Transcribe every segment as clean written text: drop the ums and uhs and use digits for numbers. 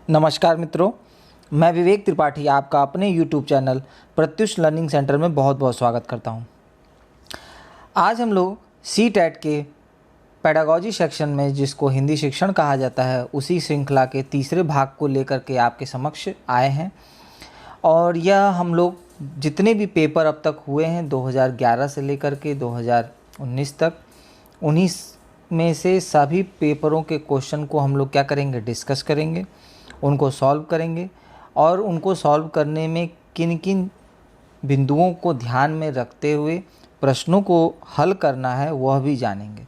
नमस्कार मित्रों, मैं विवेक त्रिपाठी आपका अपने YouTube channel Pratyush learning centre में बहुत बहुत स्वागत करता हूं। आज हम लोग CTET के पेडागॉजी सेक्शन में, जिसको हिंदी शिक्षण कहा जाता है, उसी श्रृंखला के तीसरे भाग को लेकर के आपके समक्ष आए हैं। और यह हम लोग जितने भी पेपर अब तक हुए हैं 2011 से लेकर के 2019 तक, उन्हीं में से सभी पेपरों के क्वेश्चन को हम लोग क्या करेंगे, डिस्कस करेंगे, उनको सॉल्व करेंगे और उनको सॉल्व करने में किन किन बिंदुओं को ध्यान में रखते हुए प्रश्नों को हल करना है वह भी जानेंगे।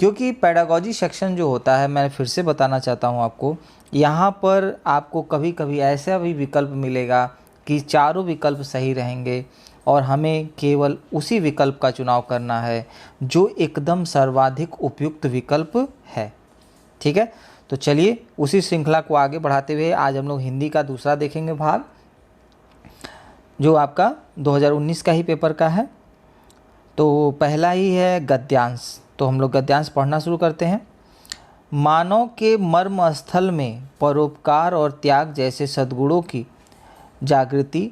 क्योंकि पेडागॉजी सेक्शन जो होता है, मैं फिर से बताना चाहता हूं आपको, यहाँ पर आपको कभी कभी ऐसा भी विकल्प मिलेगा कि चारों विकल्प सही रहेंगे और हमें केवल उसी विकल्प का चुनाव करना है जो एकदम सर्वाधिक उपयुक्त विकल्प है। ठीक है, तो चलिए उसी श्रृंखला को आगे बढ़ाते हुए आज हम लोग हिंदी का दूसरा देखेंगे भाग, जो आपका 2019 का ही पेपर का है। तो पहला ही है गद्यांश। तो हम लोग गद्यांश पढ़ना शुरू करते हैं। मानव के मर्म स्थल में परोपकार और त्याग जैसे सद्गुणों की जागृति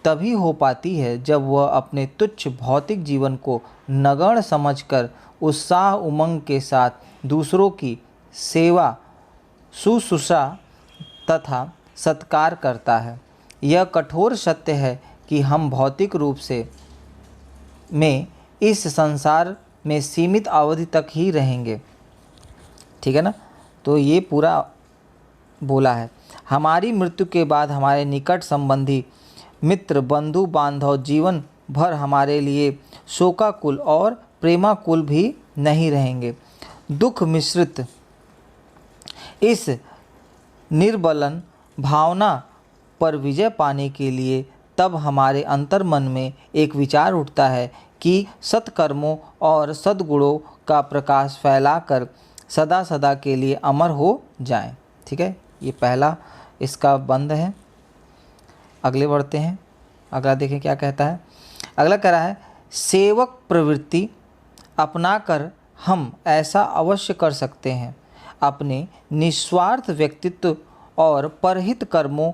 तभी हो पाती है जब वह अपने तुच्छ भौतिक जीवन को नगण्य समझकर उत्साह उमंग के साथ दूसरों की सेवा, शुश्रूषा तथा सत्कार करता है। यह कठोर सत्य है कि हम भौतिक रूप से में इस संसार में सीमित अवधि तक ही रहेंगे। ठीक है ना, तो ये पूरा बोला है। हमारी मृत्यु के बाद हमारे निकट संबंधी, मित्र, बंधु बांधव जीवन भर हमारे लिए शोकाकुल और प्रेमाकुल भी नहीं रहेंगे। दुख मिश्रित इस निर्बलन भावना पर विजय पाने के लिए तब हमारे अंतर्मन में एक विचार उठता है कि सत्कर्मों और सद्गुणों का प्रकाश फैलाकर सदा सदा के लिए अमर हो जाएं। ठीक है, ये पहला इसका बंद है। अगले बढ़ते हैं, अगला देखें क्या कहता है। अगला कह रहा है, सेवक प्रवृत्ति अपनाकर हम ऐसा अवश्य कर सकते हैं। अपने निस्वार्थ व्यक्तित्व और परहित कर्मों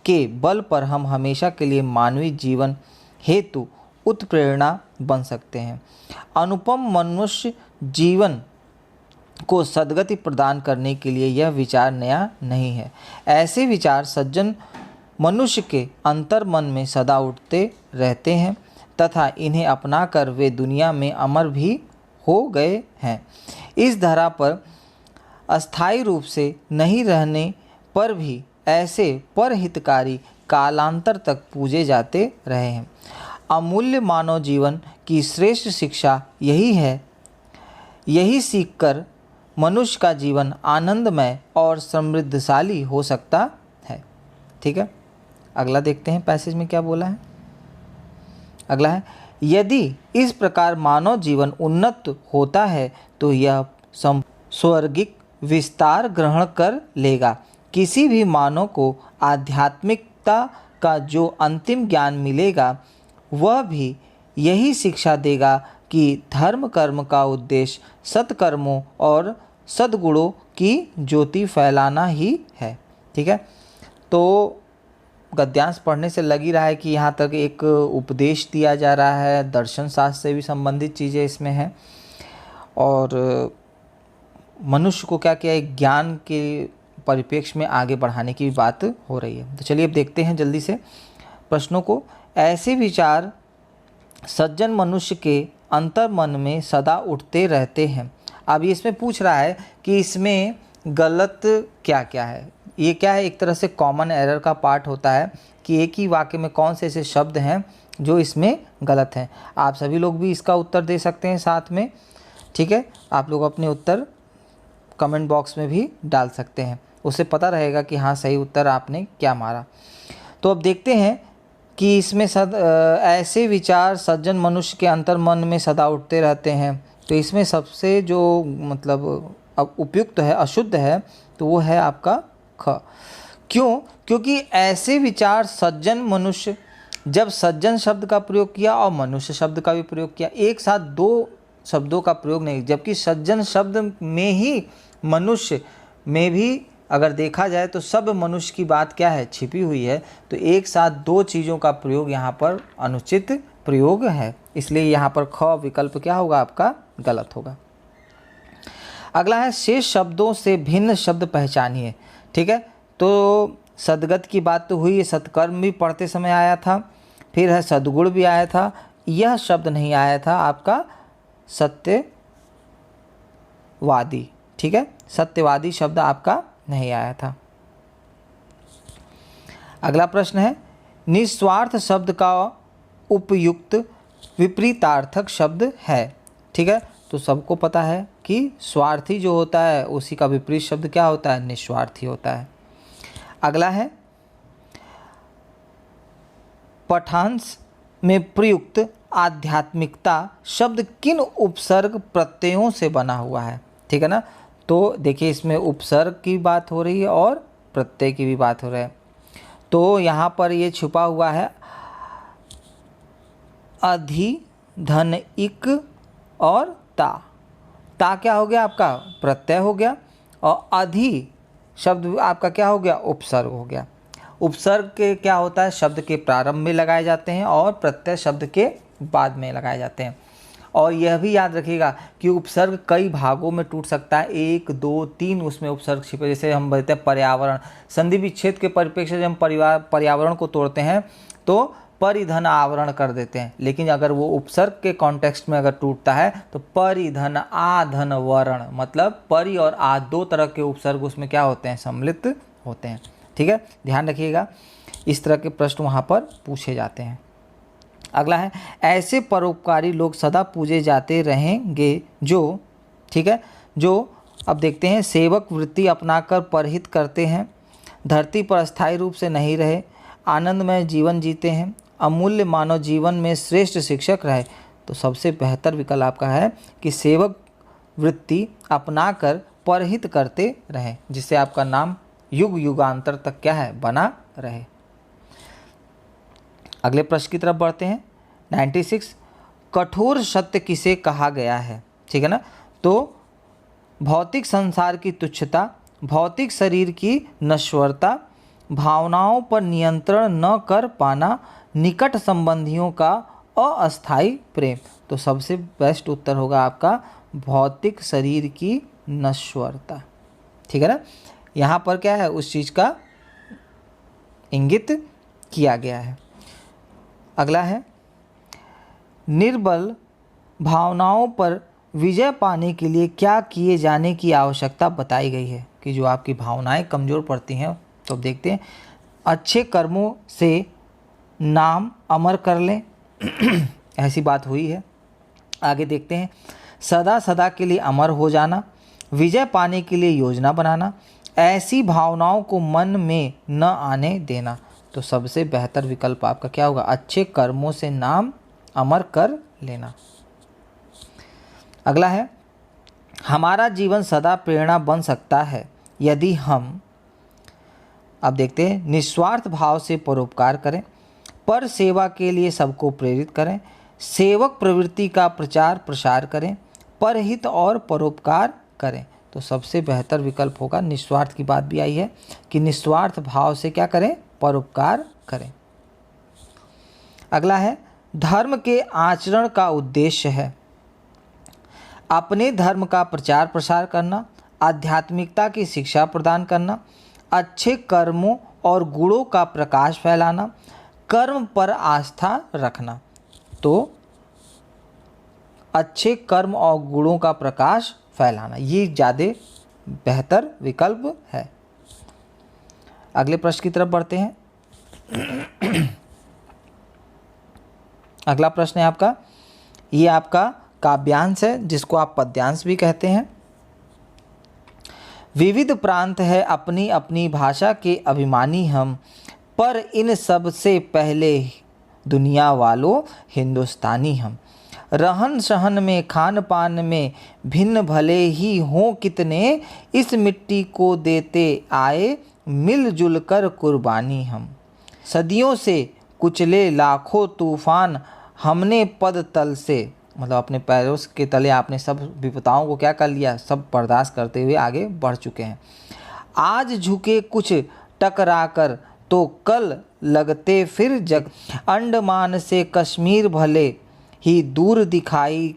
के बल पर हम हमेशा के लिए मानवीय जीवन हेतु उत्प्रेरणा बन सकते हैं। अनुपम मनुष्य जीवन को सद्गति प्रदान करने के लिए यह विचार नया नहीं है। ऐसे विचार सज्जन मनुष्य के अंतर्मन में सदा उठते रहते हैं तथा इन्हें अपनाकर वे दुनिया में अमर भी हो गए हैं। इस धरा पर अस्थायी रूप से नहीं रहने पर भी ऐसे परहितकारी कालांतर तक पूजे जाते रहे हैं। अमूल्य मानव जीवन की श्रेष्ठ शिक्षा यही है। यही सीखकर मनुष्य का जीवन आनंदमय और समृद्धशाली हो सकता है। ठीक है, अगला देखते हैं पैसेज में क्या बोला है। अगला है, यदि इस प्रकार मानव जीवन उन्नत होता है तो यह स्वर्गिक विस्तार ग्रहण कर लेगा। किसी भी मानव को आध्यात्मिकता का जो अंतिम ज्ञान मिलेगा वह भी यही शिक्षा देगा कि धर्म कर्म का उद्देश्य सत्कर्मों और सद्गुणों की ज्योति फैलाना ही है। ठीक है, तो गद्यांश पढ़ने से लग ही रहा है कि यहाँ तक एक उपदेश दिया जा रहा है, दर्शन शास्त्र से भी संबंधित चीज़ें इसमें हैं और मनुष्य को क्या किया, एक ज्ञान के परिप्रेक्ष्य में आगे बढ़ाने की बात हो रही है। तो चलिए अब देखते हैं जल्दी से प्रश्नों को। ऐसे विचार सज्जन मनुष्य के अंतर्मन में सदा उठते रहते हैं। अब ये इसमें पूछ रहा है कि इसमें गलत क्या क्या है। ये क्या है, एक तरह से कॉमन एरर का पार्ट होता है कि एक ही वाक्य में कौन से ऐसे शब्द हैं जो इसमें गलत हैं। आप सभी लोग भी इसका उत्तर दे सकते हैं साथ में। ठीक है, आप लोग अपने उत्तर कमेंट बॉक्स में भी डाल सकते हैं, उससे पता रहेगा कि हाँ सही उत्तर आपने क्या मारा। तो अब देखते हैं कि इसमें ऐसे विचार सज्जन मनुष्य के अंतर्मन में सदा उठते रहते हैं। तो इसमें सबसे जो मतलब अब उपयुक्त है, अशुद्ध है, तो वो है आपका ख। क्यों? क्योंकि ऐसे विचार सज्जन मनुष्य, जब सज्जन शब्द का प्रयोग किया और मनुष्य शब्द का भी प्रयोग किया, एक साथ दो शब्दों का प्रयोग नहीं, जबकि सज्जन शब्द में ही मनुष्य में भी अगर देखा जाए तो सब मनुष्य की बात क्या है, छिपी हुई है। तो एक साथ दो चीज़ों का प्रयोग यहाँ पर अनुचित प्रयोग है, इसलिए यहाँ पर ख विकल्प क्या होगा आपका, गलत होगा। अगला है शेष शब्दों से भिन्न शब्द पहचानिए। ठीक है, तो सदगत की बात तो हुई, सत्कर्म भी पढ़ते समय आया था, फिर है सद्गुण भी आया था, यह शब्द नहीं आया था आपका सत्यवादी। ठीक है, सत्यवादी शब्द आपका नहीं आया था। अगला प्रश्न है निस्वार्थ शब्द का उपयुक्त विपरीतार्थक शब्द है। ठीक है, तो सबको पता है कि स्वार्थी जो होता है उसी का विपरीत शब्द क्या होता है, निस्वार्थी होता है। अगला है पठांश में प्रयुक्त आध्यात्मिकता शब्द किन उपसर्ग प्रत्ययों से बना हुआ है। ठीक है ना, तो देखिए इसमें उपसर्ग की बात हो रही है और प्रत्यय की भी बात हो रही है। तो यहाँ पर ये छुपा हुआ है अधि, धन, इक और ता क्या हो गया आपका, प्रत्यय हो गया, और अधि शब्द आपका क्या हो गया, उपसर्ग हो गया। उपसर्ग के क्या होता है, शब्द के प्रारंभ में लगाए जाते हैं और प्रत्यय शब्द के बाद में लगाए जाते हैं। और यह भी याद रखिएगा कि उपसर्ग कई भागों में टूट सकता है, 1, 2, 3 उसमें उपसर्ग छिपे। जैसे हम बोलते हैं पर्यावरण, संधि विच्छेद के परिप्रेक्ष्य से जब हम पर्यावरण को तोड़ते हैं तो परिधन आवरण कर देते हैं, लेकिन अगर वो उपसर्ग के कॉन्टेक्स्ट में अगर टूटता है तो परिधन आधन वर्ण, मतलब परि और आ दो तरह के उपसर्ग उसमें क्या होते हैं, सम्मिलित होते हैं। ठीक है, ध्यान रखिएगा, इस तरह के प्रश्न वहाँ पर पूछे जाते हैं। अगला है ऐसे परोपकारी लोग सदा पूजे जाते रहेंगे जो, ठीक है, जो अब देखते हैं सेवक वृत्ति अपनाकर परहित करते हैं, धरती पर अस्थायी रूप से नहीं रहे, आनंदमय जीवन जीते हैं, अमूल्य मानव जीवन में श्रेष्ठ शिक्षक रहे। तो सबसे बेहतर विकल्प आपका है कि सेवक वृत्ति अपनाकर परहित करते रहें, जिससे आपका नाम युग युगांतर तक क्या है, बना रहे। अगले प्रश्न की तरफ बढ़ते हैं। 96 कठोर सत्य किसे कहा गया है। ठीक है ना, तो भौतिक संसार की तुच्छता, भौतिक शरीर की नश्वरता, भावनाओं पर नियंत्रण न कर पाना, निकट संबंधियों का अस्थायी प्रेम। तो सबसे बेस्ट उत्तर होगा आपका भौतिक शरीर की नश्वरता। ठीक है ना, यहाँ पर क्या है, उस चीज़ का इंगित किया गया है। अगला है निर्बल भावनाओं पर विजय पाने के लिए क्या किए जाने की आवश्यकता बताई गई है। कि जो आपकी भावनाएं कमज़ोर पड़ती हैं, तो अब देखते हैं अच्छे कर्मों से नाम अमर कर लें ऐसी बात हुई है। आगे देखते हैं सदा सदा के लिए अमर हो जाना, विजय पाने के लिए योजना बनाना, ऐसी भावनाओं को मन में न आने देना। तो सबसे बेहतर विकल्प आपका क्या होगा, अच्छे कर्मों से नाम अमर कर लेना। अगला है हमारा जीवन सदा प्रेरणा बन सकता है यदि हम, अब देखते हैं, निस्वार्थ भाव से परोपकार करें, पर सेवा के लिए सबको प्रेरित करें, सेवक प्रवृत्ति का प्रचार प्रसार करें, परहित और परोपकार करें। तो सबसे बेहतर विकल्प होगा, निस्वार्थ की बात भी आई है कि निस्वार्थ भाव से क्या करें, परोपकार करें। अगला है धर्म के आचरण का उद्देश्य है अपने धर्म का प्रचार प्रसार करना, आध्यात्मिकता की शिक्षा प्रदान करना, अच्छे कर्मों और गुणों का प्रकाश फैलाना, कर्म पर आस्था रखना। तो अच्छे कर्म और गुणों का प्रकाश फैलाना, ये ज़्यादा बेहतर विकल्प है। अगले प्रश्न की तरफ बढ़ते हैं। अगला प्रश्न है आपका, ये आपका काव्यांश है जिसको आप पद्यांश भी कहते हैं। विविध प्रांत है अपनी अपनी भाषा के अभिमानी हम, पर इन सब से पहले दुनिया वालों हिंदुस्तानी हम। रहन सहन में खान पान में भिन्न भले ही हों कितने, इस मिट्टी को देते आए मिलजुल कर कुर्बानी हम। सदियों से कुचले लाखों तूफान हमने पद तल से, मतलब अपने पैरों के तले आपने सब विपदाओं को क्या कर लिया, सब बर्दाश्त करते हुए आगे बढ़ चुके हैं। आज झुके कुछ टकराकर तो कल लगते फिर जग। अंडमान से कश्मीर भले ही दूर दिखाई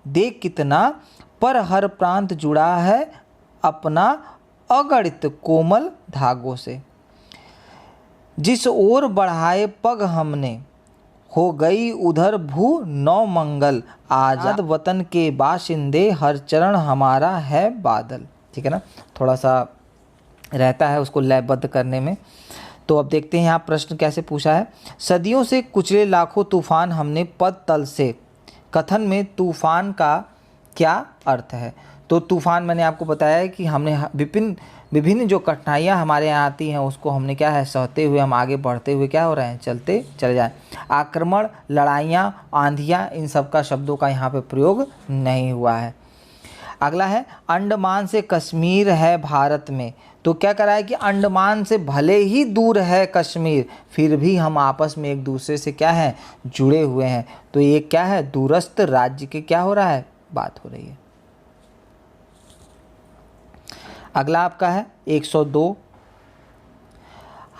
दे कितना, पर हर प्रांत जुड़ा है अपना अगणित कोमल धागों से। जिस ओर बढ़ाए पग हमने हो गई उधर भू नौ मंगल, आजाद वतन के बाशिंदे हर चरण हमारा है बादल। ठीक है ना, थोड़ा सा रहता है उसको लयबद्ध करने में। तो अब देखते हैं यहाँ प्रश्न कैसे पूछा है। सदियों से कुचले लाखों तूफान हमने पद तल से, कथन में तूफान का क्या अर्थ है। तो तूफान मैंने आपको बताया है कि हमने विभिन्न जो कठिनाइयाँ हमारे यहाँ आती हैं उसको हमने क्या है सहते हुए हम आगे बढ़ते हुए क्या हो रहे हैं, चलते चले जाएं। आक्रमण, लड़ाइयाँ, आंधियाँ, इन सब का शब्दों का यहाँ पे प्रयोग नहीं हुआ है। अगला है अंडमान से कश्मीर है भारत में। तो क्या करा है कि अंडमान से भले ही दूर है कश्मीर, फिर भी हम आपस में एक दूसरे से क्या है, जुड़े हुए हैं। तो ये क्या है, दूरस्थ राज्य के क्या हो रहा है, बात हो रही है। अगला आपका है 102।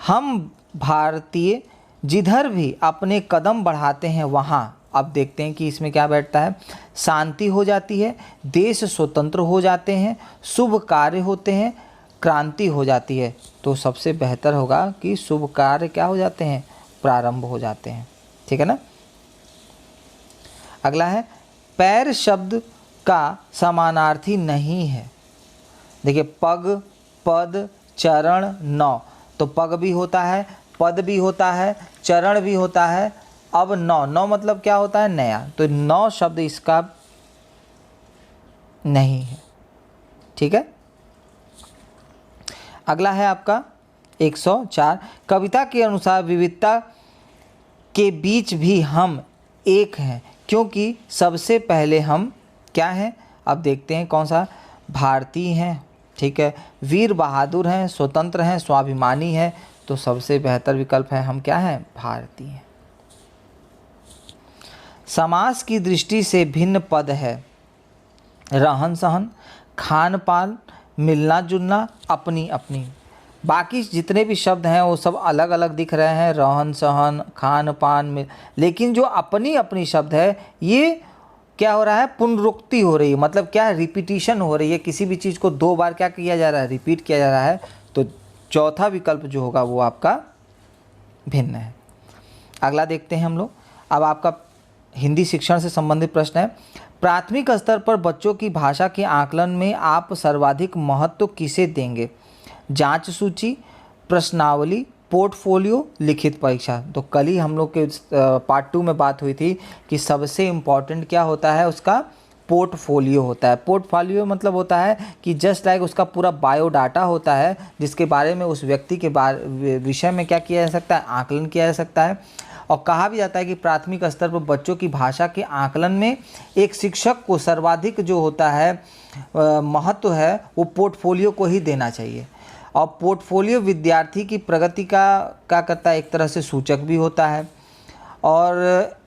हम भारतीय जिधर भी अपने कदम बढ़ाते हैं वहाँ, अब देखते हैं कि इसमें क्या बैठता है, शांति हो जाती है, देश स्वतंत्र हो जाते हैं, शुभ कार्य होते हैं, क्रांति हो जाती है। तो सबसे बेहतर होगा कि शुभ कार्य क्या हो जाते हैं, प्रारंभ हो जाते हैं। ठीक है ना। अगला है पैर शब्द का समानार्थी नहीं है। देखिए पग, पद, चरण, नौ। तो पग भी होता है, पद भी होता है, चरण भी होता है। अब नौ, नौ मतलब क्या होता है, नया। तो नौ शब्द इसका नहीं है। ठीक है। अगला है आपका 104। कविता के अनुसार विविधता के बीच भी हम एक हैं, क्योंकि सबसे पहले हम क्या हैं, अब देखते हैं कौन सा, भारतीय हैं। ठीक है, वीर बहादुर हैं, स्वतंत्र हैं, स्वाभिमानी हैं। तो सबसे बेहतर विकल्प है हम क्या हैं, भारतीय हैं। समास की दृष्टि से भिन्न पद है रहन सहन, खान पान, मिलना जुलना, अपनी अपनी। बाकी जितने भी शब्द हैं वो सब अलग अलग दिख रहे हैं, रहन सहन, खान पान, लेकिन जो अपनी अपनी शब्द है ये क्या हो रहा है, पुनरुक्ति हो रही है। मतलब क्या है, रिपीटिशन हो रही है। किसी भी चीज़ को दो बार क्या किया जा रहा है, रिपीट किया जा रहा है। तो चौथा विकल्प जो होगा वो आपका भिन्न है। अगला देखते हैं हम लोग। अब आपका हिंदी शिक्षण से संबंधित प्रश्न है। प्राथमिक स्तर पर बच्चों की भाषा के आकलन में आप सर्वाधिक महत्व किसे देंगे। जांच सूची, प्रश्नावली, पोर्टफोलियो, लिखित परीक्षा। तो कल ही हम लोग के पार्ट 2 में बात हुई थी कि सबसे इम्पॉर्टेंट क्या होता है, उसका पोर्टफोलियो होता है। पोर्टफोलियो मतलब होता है कि जस्ट लाइक उसका पूरा बायोडाटा होता है, जिसके बारे में उस व्यक्ति के विषय में क्या किया जा सकता है, आकलन किया जा सकता है। और कहा भी जाता है कि प्राथमिक स्तर पर बच्चों की भाषा के आकलन में एक शिक्षक को सर्वाधिक जो होता है महत्व है वो पोर्टफोलियो को ही देना चाहिए। और पोर्टफोलियो विद्यार्थी की प्रगति का क्या करता है, एक तरह से सूचक भी होता है। और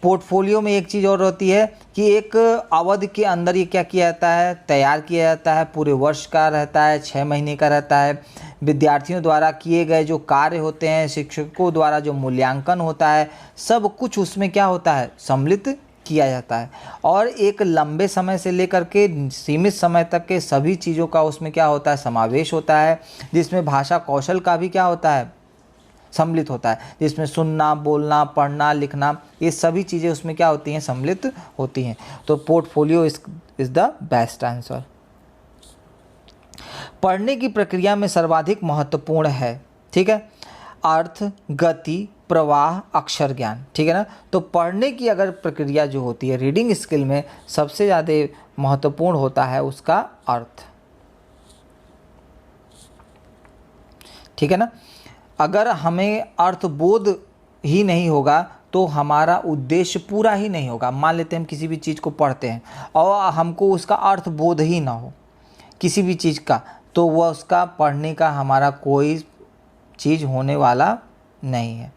पोर्टफोलियो में एक चीज़ और होती है कि एक अवधि के अंदर ये क्या किया जाता है, तैयार किया जाता है। पूरे वर्ष का रहता है, 6 महीने का रहता है। विद्यार्थियों द्वारा किए गए जो कार्य होते हैं, शिक्षकों द्वारा जो मूल्यांकन होता है, सब कुछ उसमें क्या होता है, सम्मिलित किया जाता है। और एक लंबे समय से लेकर के सीमित समय तक के सभी चीज़ों का उसमें क्या होता है, समावेश होता है। जिसमें भाषा कौशल का भी क्या होता है, सम्मिलित होता है। जिसमें सुनना, बोलना, पढ़ना, लिखना, ये सभी चीज़ें उसमें क्या होती हैं, सम्मिलित होती हैं। तो portfolio is the best answer. पढ़ने की प्रक्रिया में सर्वाधिक महत्वपूर्ण है, ठीक है, अर्थ, गति, प्रवाह, अक्षर ज्ञान। ठीक है ना। तो पढ़ने की अगर प्रक्रिया जो होती है रीडिंग स्किल में, सबसे ज़्यादा महत्वपूर्ण होता है उसका अर्थ। ठीक है ना। अगर हमें अर्थबोध ही नहीं होगा तो हमारा उद्देश्य पूरा ही नहीं होगा। मान लेते हैं हम किसी भी चीज़ को पढ़ते हैं और हमको उसका अर्थबोध ही ना हो किसी भी चीज़ का, तो वह उसका पढ़ने का हमारा कोई चीज़ होने वाला नहीं है।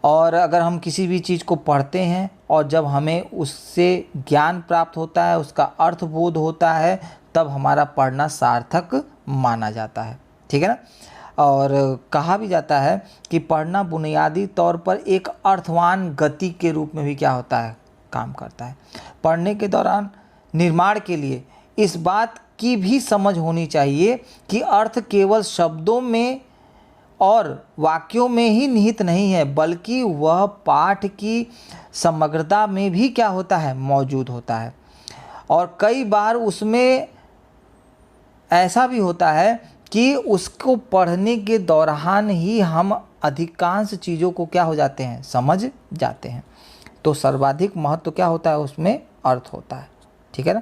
और अगर हम किसी भी चीज़ को पढ़ते हैं और जब हमें उससे ज्ञान प्राप्त होता है, उसका अर्थबोध होता है, तब हमारा पढ़ना सार्थक माना जाता है। ठीक है ना। और कहा भी जाता है कि पढ़ना बुनियादी तौर पर एक अर्थवान गति के रूप में भी क्या होता है, काम करता है। पढ़ने के दौरान निर्माण के लिए इस बात की भी समझ होनी चाहिए कि अर्थ केवल शब्दों में और वाक्यों में ही निहित नहीं है, बल्कि वह पाठ की समग्रता में भी क्या होता है, मौजूद होता है। और कई बार उसमें ऐसा भी होता है कि उसको पढ़ने के दौरान ही हम अधिकांश चीज़ों को क्या हो जाते हैं, समझ जाते हैं। तो सर्वाधिक महत्व क्या होता है, उसमें अर्थ होता है। ठीक है ना।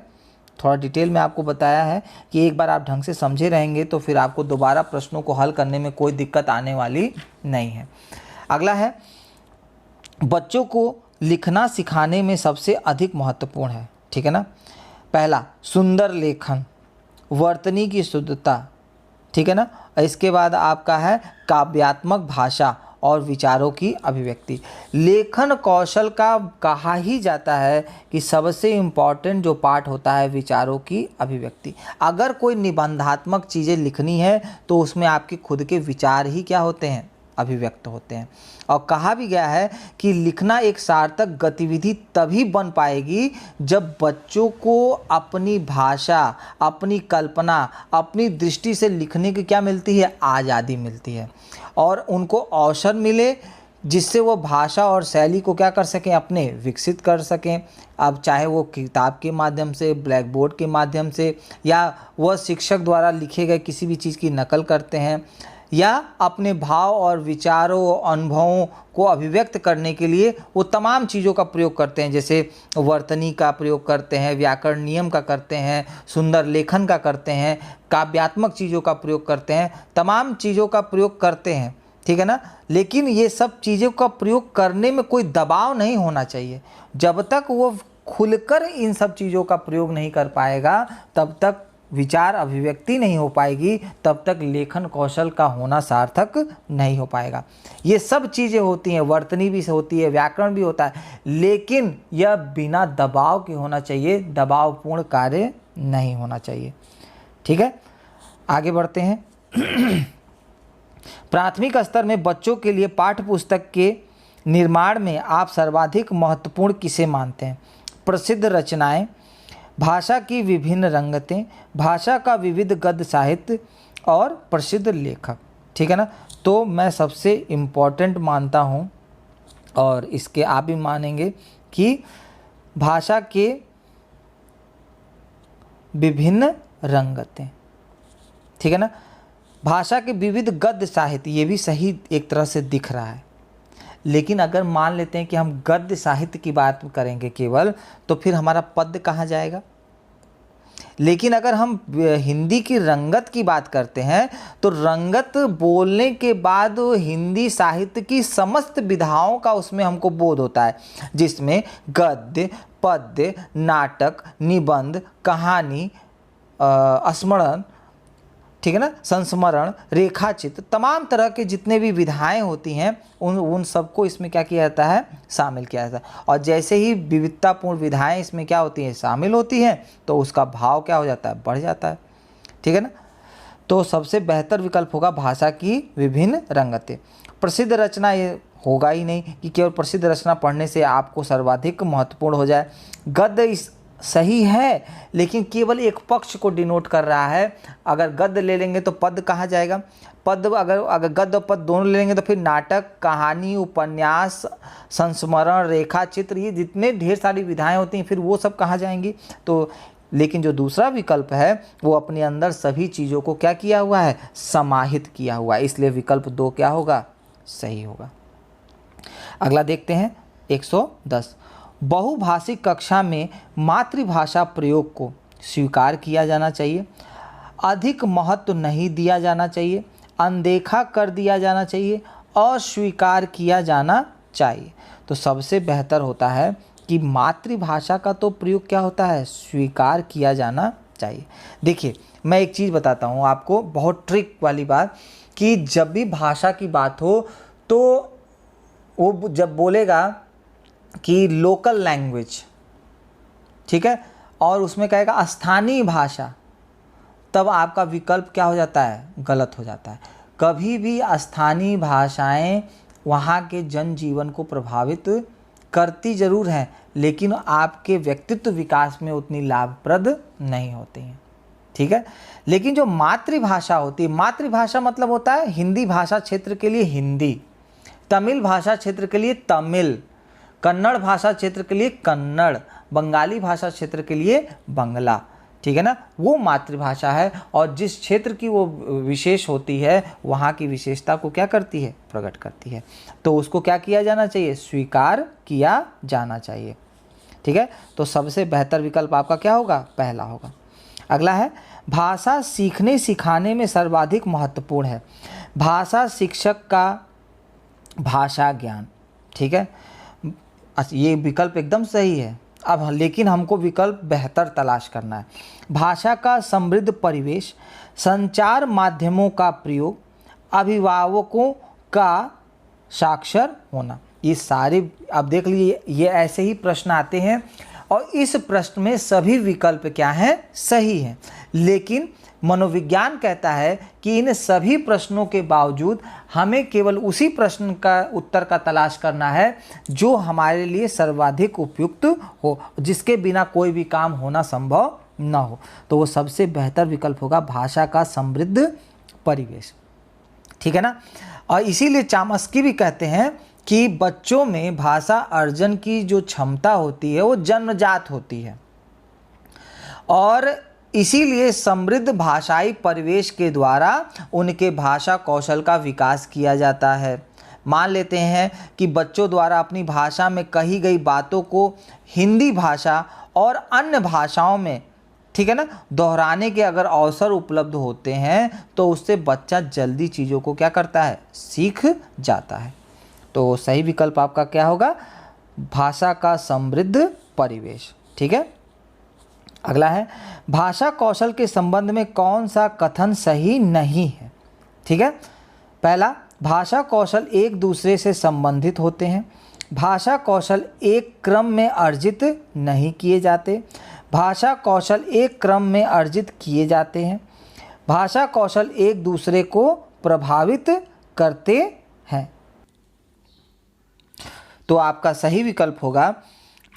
थोड़ा डिटेल में आपको बताया है कि एक बार आप ढंग से समझे रहेंगे तो फिर आपको दोबारा प्रश्नों को हल करने में कोई दिक्कत आने वाली नहीं है। अगला है, बच्चों को लिखना सिखाने में सबसे अधिक महत्वपूर्ण है। ठीक है ना। पहला, सुंदर लेखन, वर्तनी की शुद्धता। ठीक है ना। इसके बाद आपका है काव्यात्मक भाषा और विचारों की अभिव्यक्ति। लेखन कौशल का कहा ही जाता है कि सबसे इम्पॉर्टेंट जो पार्ट होता है विचारों की अभिव्यक्ति। अगर कोई निबंधात्मक चीज़ें लिखनी है तो उसमें आपके खुद के विचार ही क्या होते हैं, अभिव्यक्त होते हैं। और कहा भी गया है कि लिखना एक सार्थक गतिविधि तभी बन पाएगी जब बच्चों को अपनी भाषा, अपनी कल्पना, अपनी दृष्टि से लिखने की क्या मिलती है, आज़ादी मिलती है। और उनको अवसर मिले जिससे वो भाषा और शैली को क्या कर सकें, अपने विकसित कर सकें। अब चाहे वो किताब के माध्यम से, ब्लैक बोर्ड के माध्यम से, या वह शिक्षक द्वारा लिखे गए किसी भी चीज़ की नकल करते हैं, या अपने भाव और विचारों, अनुभवों को अभिव्यक्त करने के लिए वो तमाम चीज़ों का प्रयोग करते हैं। जैसे वर्तनी का प्रयोग करते हैं, व्याकरण नियम का करते हैं, सुंदर लेखन का करते हैं, काव्यात्मक चीज़ों का प्रयोग करते हैं, तमाम चीज़ों का प्रयोग करते हैं। ठीक है ना। लेकिन ये सब चीज़ों का प्रयोग करने में कोई दबाव नहीं होना चाहिए। जब तक वो खुलकर इन सब चीज़ों का प्रयोग नहीं कर पाएगा, तब तक विचार अभिव्यक्ति नहीं हो पाएगी, तब तक लेखन कौशल का होना सार्थक नहीं हो पाएगा। ये सब चीज़ें होती हैं, वर्तनी भी होती है, व्याकरण भी होता है, लेकिन यह बिना दबाव के होना चाहिए, दबावपूर्ण कार्य नहीं होना चाहिए। ठीक है। आगे बढ़ते हैं। प्राथमिक स्तर में बच्चों के लिए पाठ्य पुस्तक के निर्माण में आप सर्वाधिक महत्वपूर्ण किसे मानते हैं? प्रसिद्ध रचनाएं, भाषा की विभिन्न रंगतें, भाषा का विविध गद्य साहित्य और प्रसिद्ध लेखक। ठीक है ना। तो मैं सबसे इम्पोर्टेंट मानता हूँ, और इसके आप भी मानेंगे, कि भाषा के विभिन्न रंगतें। ठीक है ना। भाषा के विविध गद्य साहित्य, ये भी सही एक तरह से दिख रहा है। लेकिन अगर मान लेते हैं कि हम गद्य साहित्य की बात करेंगे केवल, तो फिर हमारा पद्य कहाँ जाएगा। लेकिन अगर हम हिंदी की रंगत की बात करते हैं तो रंगत बोलने के बाद हिंदी साहित्य की समस्त विधाओं का उसमें हमको बोध होता है, जिसमें गद्य, पद्य, नाटक, निबंध, कहानी, स्मरण, ठीक है ना, संस्मरण, रेखाचित्र, तमाम तरह के जितने भी विधाएं होती हैं उन सबको इसमें क्या किया जाता है, शामिल किया जाता है। और जैसे ही विविधतापूर्ण विधाएं इसमें क्या होती हैं, शामिल होती हैं, तो उसका भाव क्या हो जाता है, बढ़ जाता है। ठीक है ना। तो सबसे बेहतर विकल्प होगा भाषा की विभिन्न रंगतें। प्रसिद्ध रचना ये होगा ही नहीं कि केवल प्रसिद्ध रचना पढ़ने से आपको सर्वाधिक महत्वपूर्ण हो जाए। गद्य इस सही है, लेकिन केवल एक पक्ष को डिनोट कर रहा है। अगर गद्य ले लेंगे तो पद कहाँ जाएगा, पद अगर गद्य और पद दोनों ले लेंगे तो फिर नाटक, कहानी, उपन्यास, संस्मरण, रेखा चित्र, ये जितने ढेर सारी विधाएं होती हैं फिर वो सब कहाँ जाएंगी। तो लेकिन जो दूसरा विकल्प है वो अपने अंदर सभी चीज़ों को क्या किया हुआ है, समाहित किया हुआ है, इसलिए विकल्प 2 क्या होगा, सही होगा। अगला देखते हैं 110। बहुभाषिक कक्षा में मातृभाषा प्रयोग को स्वीकार किया जाना चाहिए, अधिक महत्व नहीं दिया जाना चाहिए, अनदेखा कर दिया जाना चाहिए, अस्वीकार किया जाना चाहिए। तो सबसे बेहतर होता है कि मातृभाषा का तो प्रयोग क्या होता है, स्वीकार किया जाना चाहिए। देखिए मैं एक चीज़ बताता हूँ आपको, बहुत ट्रिक वाली बात, कि जब भी भाषा की बात हो तो वो जब बोलेगा कि लोकल लैंग्वेज, ठीक है, और उसमें कहेगा स्थानीय भाषा, तब आपका विकल्प क्या हो जाता है, गलत हो जाता है। कभी भी स्थानीय भाषाएं वहाँ के जनजीवन को प्रभावित करती ज़रूर हैं, लेकिन आपके व्यक्तित्व विकास में उतनी लाभप्रद नहीं होती हैं, ठीक है। लेकिन जो मातृभाषा होती है, मातृभाषा मतलब होता है हिंदी भाषा क्षेत्र के लिए हिंदी, तमिल भाषा क्षेत्र के लिए तमिल, कन्नड़ भाषा क्षेत्र के लिए कन्नड़, बंगाली भाषा क्षेत्र के लिए बंगला, ठीक है ना, वो मातृभाषा है। और जिस क्षेत्र की वो विशेष होती है वहाँ की विशेषता को क्या करती है, प्रकट करती है। तो उसको क्या किया जाना चाहिए, स्वीकार किया जाना चाहिए, ठीक है। तो सबसे बेहतर विकल्प आपका क्या होगा, पहला होगा। अगला है, भाषा सीखने सिखाने में सर्वाधिक महत्वपूर्ण है। भाषा शिक्षक का भाषा ज्ञान, ठीक है, ये विकल्प एकदम सही है। अब लेकिन हमको विकल्प बेहतर तलाश करना है। भाषा का समृद्ध परिवेश, संचार माध्यमों का प्रयोग, अभिभावकों का साक्षर होना, ये सारे अब देख लीजिए, ये ऐसे ही प्रश्न आते हैं और इस प्रश्न में सभी विकल्प क्या हैं, सही हैं। लेकिन मनोविज्ञान कहता है कि इन सभी प्रश्नों के बावजूद हमें केवल उसी प्रश्न का उत्तर का तलाश करना है जो हमारे लिए सर्वाधिक उपयुक्त हो, जिसके बिना कोई भी काम होना संभव न हो। तो वो सबसे बेहतर विकल्प होगा भाषा का समृद्ध परिवेश, ठीक है ना। और इसीलिए चामस्की भी कहते हैं कि बच्चों में भाषा अर्जन की जो क्षमता होती है वो जन्मजात होती है और इसीलिए समृद्ध भाषाई परिवेश के द्वारा उनके भाषा कौशल का विकास किया जाता है। मान लेते हैं कि बच्चों द्वारा अपनी भाषा में कही गई बातों को हिंदी भाषा और अन्य भाषाओं में, ठीक है ना, दोहराने के अगर अवसर उपलब्ध होते हैं तो उससे बच्चा जल्दी चीज़ों को क्या करता है, सीख जाता है। तो सही विकल्प आपका क्या होगा, भाषा का समृद्ध परिवेश, ठीक है। अगला है, भाषा कौशल के संबंध में कौन सा कथन सही नहीं है, ठीक है। पहला, भाषा कौशल एक दूसरे से संबंधित होते हैं। भाषा कौशल एक क्रम में अर्जित नहीं किए जाते। भाषा कौशल एक क्रम में अर्जित किए जाते हैं। भाषा कौशल एक दूसरे को प्रभावित करते हैं। तो आपका सही विकल्प होगा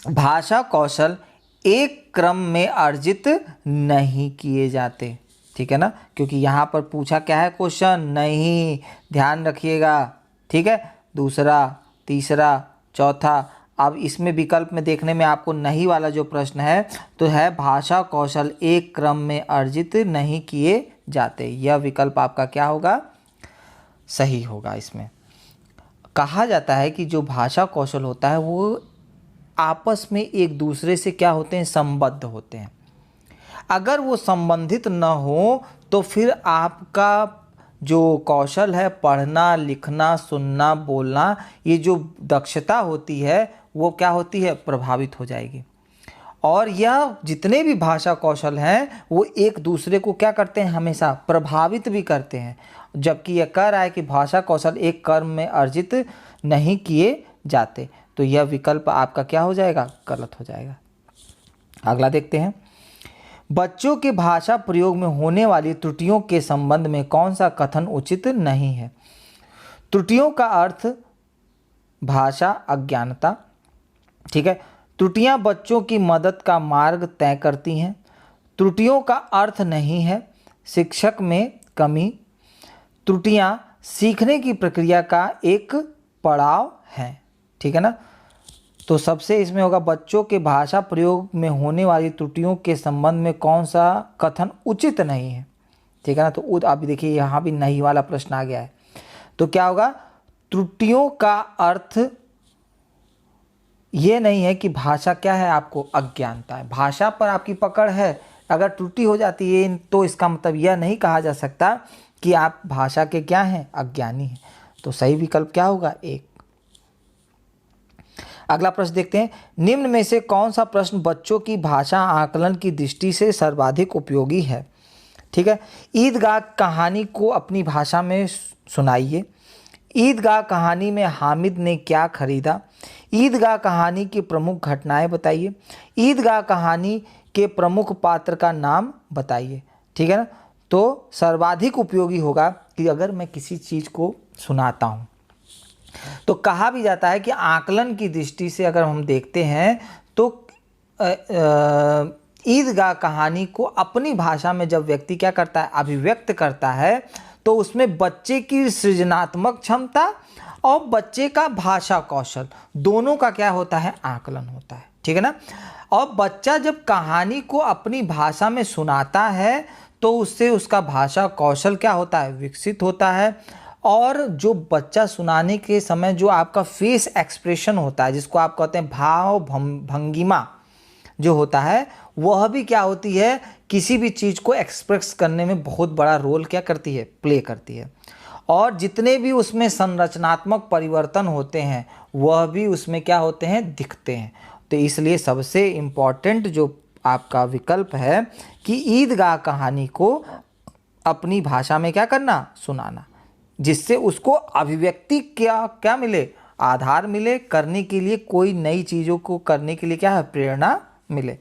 भाषा कौशल एक क्रम में अर्जित नहीं किए जाते, ठीक है ना, क्योंकि यहाँ पर पूछा क्या है क्वेश्चन, नहीं, ध्यान रखिएगा, ठीक है। दूसरा, तीसरा, चौथा, अब इसमें विकल्प में देखने में आपको नहीं वाला जो प्रश्न है तो है भाषा कौशल एक क्रम में अर्जित नहीं किए जाते। यह विकल्प आपका क्या होगा, सही होगा। इसमें कहा जाता है कि जो भाषा कौशल होता है वो आपस में एक दूसरे से क्या होते हैं, संबद्ध होते हैं। अगर वो संबंधित न हो तो फिर आपका जो कौशल है, पढ़ना, लिखना, सुनना, बोलना, ये जो दक्षता होती है वो क्या होती है, प्रभावित हो जाएगी। और यह जितने भी भाषा कौशल हैं वो एक दूसरे को क्या करते हैं, हमेशा प्रभावित भी करते हैं। जबकि यह कह रहा है कि भाषा कौशल एक क्रम में अर्जित नहीं किए जाते, तो यह विकल्प आपका क्या हो जाएगा, गलत हो जाएगा। अगला देखते हैं, बच्चों के भाषा प्रयोग में होने वाली त्रुटियों के संबंध में कौन सा कथन उचित नहीं है। त्रुटियों का अर्थ भाषा अज्ञानता, ठीक है। त्रुटियां बच्चों की मदद का मार्ग तय करती हैं। त्रुटियों का अर्थ नहीं है शिक्षक में कमी। त्रुटियां सीखने की प्रक्रिया का एक पड़ाव है, ठीक है ना। तो सबसे इसमें होगा बच्चों के भाषा प्रयोग में होने वाली त्रुटियों के संबंध में कौन सा कथन उचित नहीं है, ठीक है ना। तो अभी देखिए यहाँ भी नहीं वाला प्रश्न आ गया है। तो क्या होगा, त्रुटियों का अर्थ ये नहीं है कि भाषा क्या है, आपको अज्ञानता है, भाषा पर आपकी पकड़ है। अगर त्रुटि हो जाती है तो इसका मतलब यह नहीं कहा जा सकता कि आप भाषा के क्या हैं, अज्ञानी हैं। तो सही विकल्प क्या होगा, एक। अगला प्रश्न देखते हैं, निम्न में से कौन सा प्रश्न बच्चों की भाषा आकलन की दृष्टि से सर्वाधिक उपयोगी है, ठीक है। ईदगाह कहानी को अपनी भाषा में सुनाइए। ईदगाह कहानी में हामिद ने क्या खरीदा। ईदगाह कहानी की प्रमुख घटनाएं बताइए। ईदगाह कहानी के प्रमुख पात्र का नाम बताइए, ठीक है ना। तो सर्वाधिक उपयोगी होगा कि अगर मैं किसी चीज़ को सुनाता हूँ। तो कहा भी जाता है कि आकलन की दृष्टि से अगर हम देखते हैं तो ईदगाह कहानी को अपनी भाषा में जब व्यक्ति क्या करता है, अभिव्यक्त करता है, तो उसमें बच्चे की सृजनात्मक क्षमता और बच्चे का भाषा कौशल दोनों का क्या होता है, आकलन होता है। ठीक है ना। और बच्चा जब कहानी को अपनी भाषा में सुनाता है तो उससे उसका भाषा कौशल क्या होता है, विकसित होता है। और जो बच्चा सुनाने के समय जो आपका फेस एक्सप्रेशन होता है, जिसको आप कहते हैं भाव भंगिमा जो होता है, वह भी क्या होती है, किसी भी चीज़ को एक्सप्रेस करने में बहुत बड़ा रोल क्या करती है, प्ले करती है। और जितने भी उसमें संरचनात्मक परिवर्तन होते हैं वह भी उसमें क्या होते हैं, दिखते हैं। तो इसलिए सबसे इम्पॉर्टेंट जो आपका विकल्प है कि ईदगाह कहानी को अपनी भाषा में क्या करना, सुनाना, जिससे उसको अभिव्यक्ति क्या मिले, आधार मिले, करने के लिए कोई नई चीज़ों को करने के लिए क्या है, प्रेरणा मिले।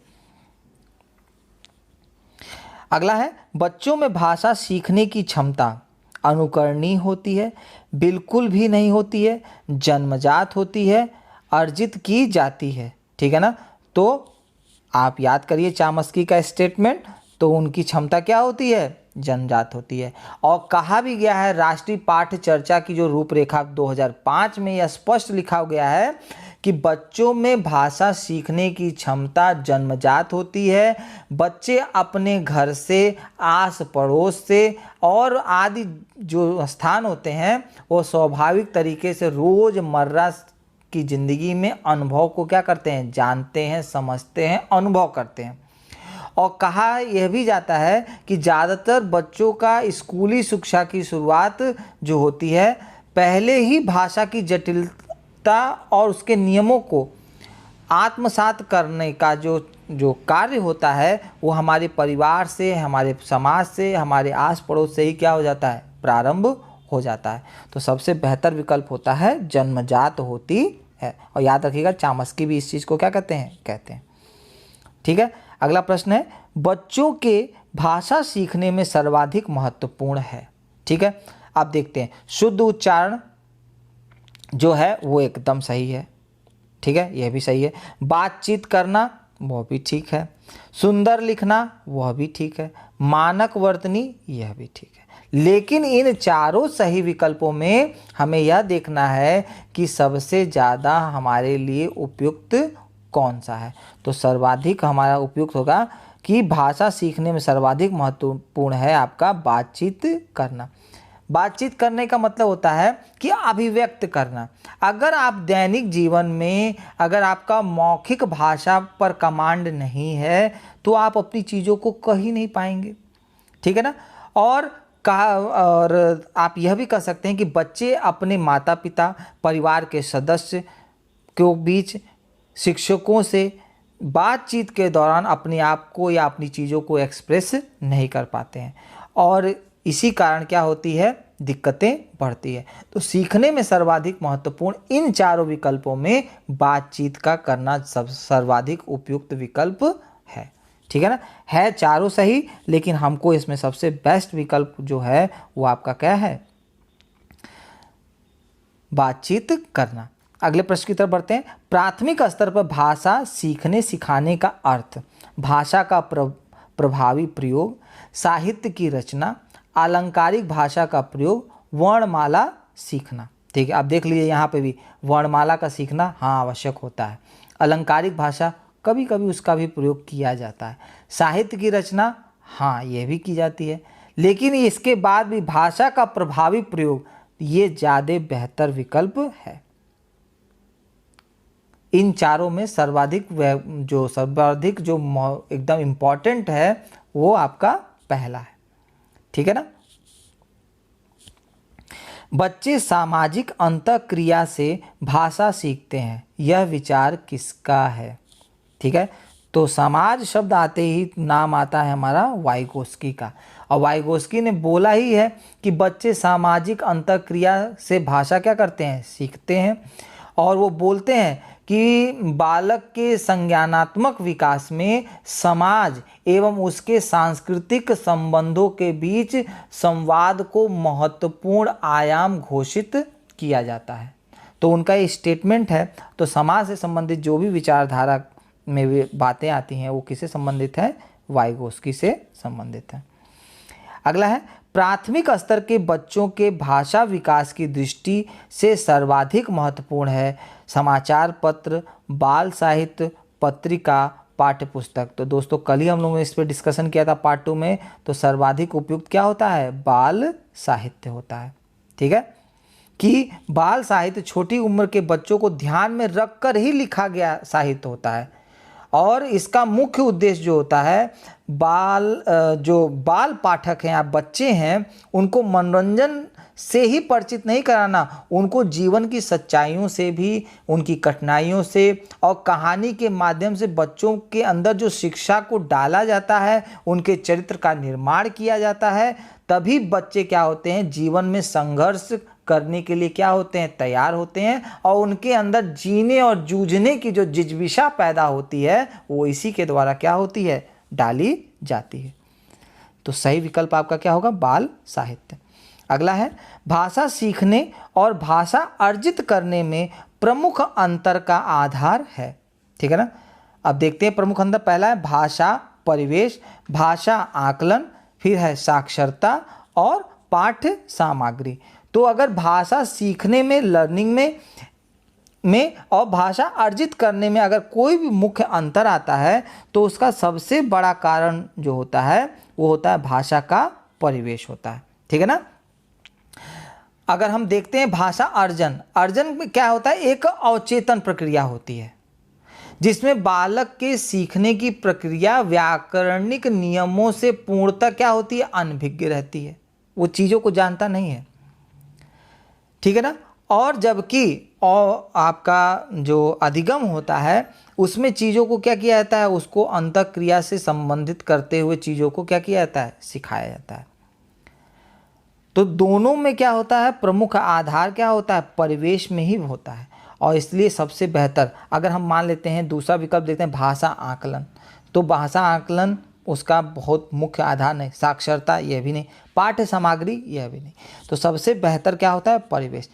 अगला है, बच्चों में भाषा सीखने की क्षमता अनुकरणीय होती है, बिल्कुल भी नहीं होती है, जन्मजात होती है, अर्जित की जाती है। ठीक है ना। तो आप याद करिए चामस्की का स्टेटमेंट, तो उनकी क्षमता क्या होती है, जन्मजात होती है। और कहा भी गया है, राष्ट्रीय पाठ्य चर्चा की जो रूपरेखा 2005 में यह स्पष्ट लिखा गया है कि बच्चों में भाषा सीखने की क्षमता जन्मजात होती है। बच्चे अपने घर से, आस पड़ोस से और आदि जो स्थान होते हैं वो स्वाभाविक तरीके से रोज़मर्रा की ज़िंदगी में अनुभव को क्या करते हैं, जानते हैं, समझते हैं, अनुभव करते हैं। और कहा यह भी जाता है कि ज़्यादातर बच्चों का स्कूली शिक्षा की शुरुआत जो होती है पहले ही भाषा की जटिलता और उसके नियमों को आत्मसात करने का जो कार्य होता है वो हमारे परिवार से, हमारे समाज से, हमारे आस पड़ोस से ही क्या हो जाता है, प्रारंभ हो जाता है। तो सबसे बेहतर विकल्प होता है जन्मजात होती है। और याद रखिएगा चामस्की भी इस चीज़ को क्या कहते हैं। ठीक है। अगला प्रश्न है, बच्चों के भाषा सीखने में सर्वाधिक महत्वपूर्ण है। ठीक है। अब देखते हैं, शुद्ध उच्चारण जो है वो एकदम सही है। ठीक है, यह भी सही है। बातचीत करना वह भी ठीक है। सुंदर लिखना वह भी ठीक है। मानक वर्तनी यह भी ठीक है। लेकिन इन चारों सही विकल्पों में हमें यह देखना है कि सबसे ज़्यादा हमारे लिए उपयुक्त कौन सा है। तो सर्वाधिक हमारा उपयुक्त होगा कि भाषा सीखने में सर्वाधिक महत्वपूर्ण है आपका बातचीत करना। बातचीत करने का मतलब होता है कि अभिव्यक्त करना। अगर आप दैनिक जीवन में अगर आपका मौखिक भाषा पर कमांड नहीं है तो आप अपनी चीज़ों को कह ही नहीं पाएंगे। ठीक है ना। और आप यह भी कह सकते हैं कि बच्चे अपने माता पिता, परिवार के सदस्य के बीच, शिक्षकों से बातचीत के दौरान अपने आप को या अपनी चीज़ों को एक्सप्रेस नहीं कर पाते हैं और इसी कारण क्या होती है, दिक्कतें बढ़ती है। तो सीखने में सर्वाधिक महत्वपूर्ण इन चारों विकल्पों में बातचीत का करना सर्वाधिक उपयुक्त विकल्प है। ठीक है ना। है चारों सही, लेकिन हमको इसमें सबसे बेस्ट विकल्प जो है वो आपका क्या है, बातचीत करना। अगले प्रश्न की तरफ बढ़ते हैं। प्राथमिक स्तर पर भाषा सीखने सिखाने का अर्थ, भाषा का प्रभावी प्रयोग, साहित्य की रचना, अलंकारिक भाषा का प्रयोग, वर्णमाला सीखना। ठीक है। आप देख लीजिए यहाँ पे भी वर्णमाला का सीखना हाँ आवश्यक होता है। अलंकारिक भाषा कभी कभी उसका भी प्रयोग किया जाता है। साहित्य की रचना हाँ ये भी की जाती है, लेकिन इसके बाद भी भाषा का प्रभावी प्रयोग ये ज़्यादा बेहतर विकल्प है। इन चारों में सर्वाधिक जो एकदम इम्पॉर्टेंट है वो आपका पहला है। ठीक है ना। बच्चे सामाजिक अंतःक्रिया से भाषा सीखते हैं, यह विचार किसका है। ठीक है। तो समाज शब्द आते ही नाम आता है हमारा वाइगोस्की का, और वाइगोस्की ने बोला ही है कि बच्चे सामाजिक अंतःक्रिया से भाषा क्या करते हैं, सीखते हैं। और वो बोलते हैं कि बालक के संज्ञानात्मक विकास में समाज एवं उसके सांस्कृतिक संबंधों के बीच संवाद को महत्वपूर्ण आयाम घोषित किया जाता है। तो उनका ये स्टेटमेंट है। तो समाज से संबंधित जो भी विचारधारा में भी बातें आती हैं वो किससे संबंधित है? वाइगोस्की से संबंधित है। अगला है, प्राथमिक स्तर के बच्चों के भाषा विकास की दृष्टि से सर्वाधिक महत्वपूर्ण है समाचार पत्र, बाल साहित्य, पत्रिका, पाठ्यपुस्तक। तो दोस्तों कल ही हम लोगों ने इस पर डिस्कशन किया था पार्ट 2 में। तो सर्वाधिक उपयुक्त क्या होता है? बाल साहित्य होता है। ठीक है, कि बाल साहित्य छोटी उम्र के बच्चों को ध्यान में रखकर ही लिखा गया साहित्य होता है और इसका मुख्य उद्देश्य जो होता है जो बाल पाठक हैं या बच्चे हैं उनको मनोरंजन से ही परिचित नहीं कराना, उनको जीवन की सच्चाइयों से भी, उनकी कठिनाइयों से और कहानी के माध्यम से बच्चों के अंदर जो शिक्षा को डाला जाता है, उनके चरित्र का निर्माण किया जाता है। तभी बच्चे क्या होते हैं? जीवन में संघर्ष करने के लिए क्या होते हैं? तैयार होते हैं और उनके अंदर जीने और जूझने की जो जिज्ञासा पैदा होती है वो इसी के द्वारा क्या होती है? डाली जाती है। तो सही विकल्प आपका क्या होगा? बाल साहित्य। अगला है, भाषा सीखने और भाषा अर्जित करने में प्रमुख अंतर का आधार है। ठीक है ना। अब देखते हैं प्रमुख अंतर। पहला है भाषा परिवेश, भाषा आकलन, फिर है साक्षरता और पाठ्य सामग्री। तो अगर भाषा सीखने में, लर्निंग में और भाषा अर्जित करने में अगर कोई भी मुख्य अंतर आता है तो उसका सबसे बड़ा कारण जो होता है वो होता है भाषा का परिवेश होता है। ठीक है ना। अगर हम देखते हैं भाषा अर्जन में क्या होता है? एक अवचेतन प्रक्रिया होती है जिसमें बालक के सीखने की प्रक्रिया व्याकरणिक नियमों से पूर्णतः क्या होती है? अनभिज्ञ रहती है, वो चीज़ों को जानता नहीं है। ठीक है ना। और जबकि आपका जो अधिगम होता है उसमें चीज़ों को क्या किया जाता है? उसको अंतःक्रिया से संबंधित करते हुए चीज़ों को क्या किया जाता है? सिखाया जाता है। तो दोनों में क्या होता है? प्रमुख आधार क्या होता है? परिवेश में ही होता है। और इसलिए सबसे बेहतर अगर हम मान लेते हैं दूसरा विकल्प देखते हैं भाषा आकलन, तो भाषा आकलन उसका बहुत मुख्य आधार नहीं, साक्षरता यह भी नहीं, पाठ्य सामग्री यह भी नहीं। तो सबसे बेहतर क्या होता है? परिवेश।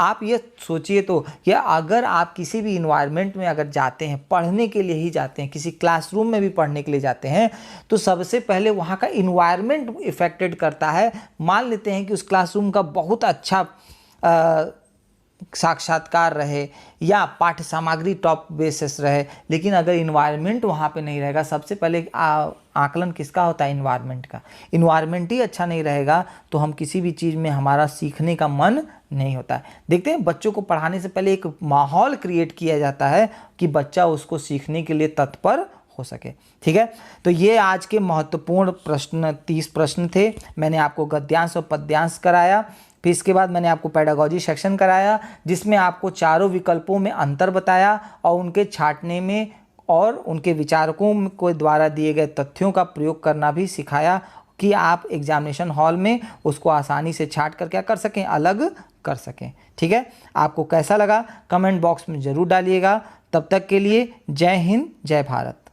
आप ये सोचिए तो कि अगर आप किसी भी इन्वायरमेंट में अगर जाते हैं, पढ़ने के लिए ही जाते हैं, किसी क्लासरूम में भी पढ़ने के लिए जाते हैं, तो सबसे पहले वहाँ का इन्वायरमेंट इफेक्टेड करता है। मान लेते हैं कि उस क्लासरूम का बहुत अच्छा साक्षात्कार रहे या पाठ्य सामग्री टॉप बेसिस रहे, लेकिन अगर इन्वायरमेंट वहाँ पे नहीं रहेगा, सबसे पहले आकलन किसका होता है? इन्वायरमेंट का। इन्वायरमेंट ही अच्छा नहीं रहेगा तो हम किसी भी चीज़ में हमारा सीखने का मन नहीं होता है। देखते हैं बच्चों को पढ़ाने से पहले एक माहौल क्रिएट किया जाता है कि बच्चा उसको सीखने के लिए तत्पर हो सके। ठीक है। तो ये आज के महत्वपूर्ण प्रश्न 30 प्रश्न थे। मैंने आपको गद्यांश और पद्यांश कराया, फिर इसके बाद मैंने आपको पेडागॉजी सेक्शन कराया जिसमें आपको चारों विकल्पों में अंतर बताया और उनके छांटने में और उनके विचारकों के द्वारा दिए गए तथ्यों का प्रयोग करना भी सिखाया कि आप एग्जामिनेशन हॉल में उसको आसानी से छांट कर क्या कर सकें? अलग कर सकें। ठीक है। आपको कैसा लगा कमेंट बॉक्स में ज़रूर डालिएगा। तब तक के लिए जय हिंद, जय भारत।